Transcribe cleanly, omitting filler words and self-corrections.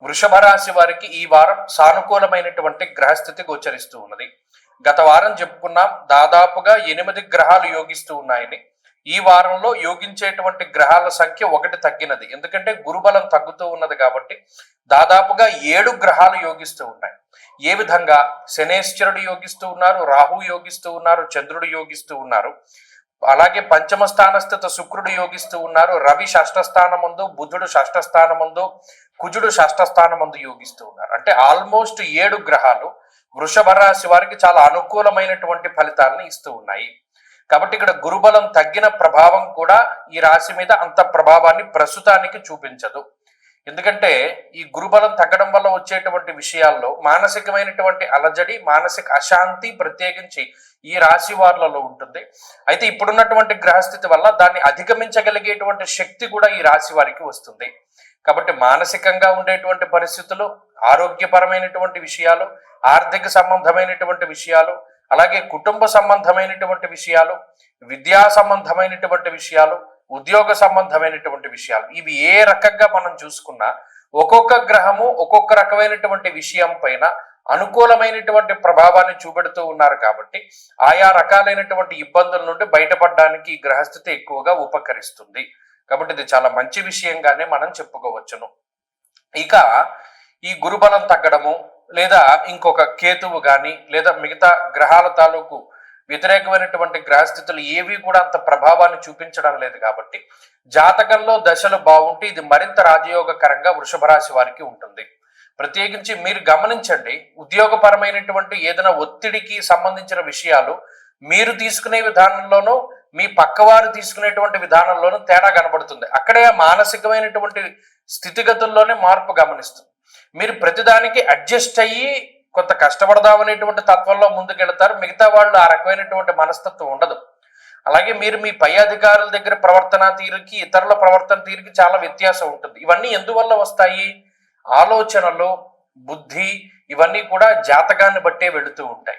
వృషభ రాశి వారికి ఈ వారం సానుకూలమైనటువంటి గ్రహస్థితి గోచరిస్తూ ఉన్నది. గత వారం చెప్పుకున్నాం, దాదాపుగా 8 గ్రహాలు యోగిస్తూ ఉన్నాయని. ఈ వారంలో యోగించేటువంటి గ్రహాల సంఖ్య 1 తగ్గినది. ఎందుకంటే గురుబలం తగ్గుతూ ఉన్నది కాబట్టి దాదాపుగా 7 గ్రహాలు యోగిస్తూ ఉన్నాయి. ఏ విధంగా? శనేశ్వరుడు యోగిస్తూ ఉన్నారు, రాహు యోగిస్తూ ఉన్నారు, చంద్రుడు యోగిస్తూ ఉన్నారు, అలాగే పంచమ స్థానస్థిత శుక్రుడు యోగిస్తూ ఉన్నారు, రవి షష్ఠ స్థానమందు, బుధుడు షష్ఠ స్థానమందు, కుజుడు షష్ఠ స్థానమందు యోగిస్తూ ఉన్నారు. అంటే ఆల్మోస్ట్ 7 గ్రహాలు వృషభ రాశి వారికి చాలా అనుకూలమైనటువంటి ఫలితాలను ఇస్తూ ఉన్నాయి. కాబట్టి ఇక్కడ గురుబలం తగ్గిన ప్రభావం కూడా ఈ రాశి మీద అంత ప్రభావాన్ని ప్రస్తుతానికి చూపించదు. ఎందుకంటే ఈ గురుబలం తగ్గడం వల్ల వచ్చేటువంటి విషయాల్లో మానసికమైనటువంటి అలజడి, మానసిక అశాంతి ప్రత్యేకించి ఈ రాశి వారులలో ఉంటుంది. అయితే ఇప్పుడున్నటువంటి గ్రహస్థితి వల్ల దాన్ని అధిగమించగలిగేటువంటి శక్తి కూడా ఈ రాశి వారికి వస్తుంది. కాబట్టి మానసికంగా ఉండేటువంటి పరిస్థితులు, ఆరోగ్యపరమైనటువంటి విషయాలు, ఆర్థిక సంబంధమైనటువంటి విషయాలు, అలాగే కుటుంబ సంబంధమైనటువంటి విషయాలు, విద్యా సంబంధమైనటువంటి విషయాలు, ఉద్యోగ సంబంధమైనటువంటి విషయాలు, ఇవి ఏ రకంగా మనం చూసుకున్నా ఒక్కొక్క గ్రహము ఒక్కొక్క రకమైనటువంటి విషయం పైన అనుకూలమైనటువంటి ప్రభావాన్ని చూపెడుతూ ఉన్నారు. కాబట్టి ఆయా రకాలైనటువంటి ఇబ్బందుల నుండి బయటపడడానికి ఈ గ్రహస్థితి ఎక్కువగా ఉపకరిస్తుంది. కాబట్టి ఇది చాలా మంచి విషయంగానే మనం చెప్పుకోవచ్చును. ఇక ఈ గురుబలం తగ్గడము, లేదా ఇంకొక కేతువు కానీ, లేదా మిగతా గ్రహాల తాలూకు వ్యతిరేకమైనటువంటి గ్రహస్థితులు ఏవి కూడా అంత ప్రభావాన్ని చూపించడం లేదు. కాబట్టి జాతకంలో దశలు బాగుంటే ఇది మరింత రాజయోగకరంగా వృషభ రాశి వారికి ఉంటుంది. ప్రత్యేకించి మీరు గమనించండి, ఉద్యోగపరమైనటువంటి ఏదైనా ఒత్తిడికి సంబంధించిన విషయాలు మీరు తీసుకునే విధానంలోనూ మీ పక్కవారు తీసుకునేటువంటి విధానంలోనూ తేడా కనబడుతుంది. అక్కడే మానసికమైనటువంటి స్థితిగతుల్లోనే మార్పు గమనిస్తుంది. మీరు ప్రతిదానికి అడ్జస్ట్ అయ్యి కొంత కష్టపడదామనేటువంటి తత్వంలో ముందుకెళ్తారు. మిగతా వాళ్ళు ఆ రకమైనటువంటి మనస్తత్వం ఉండదు. అలాగే మీరు మీ పై అధికారుల దగ్గర ప్రవర్తన తీరుకి, ఇతరుల ప్రవర్తన తీరుకి చాలా వ్యత్యాసం ఉంటుంది. ఇవన్నీ ఎందువల్ల వస్తాయి? ఆలోచనలు, బుద్ధి, ఇవన్నీ కూడా జాతకాన్ని బట్టే వెళుతూ ఉంటాయి.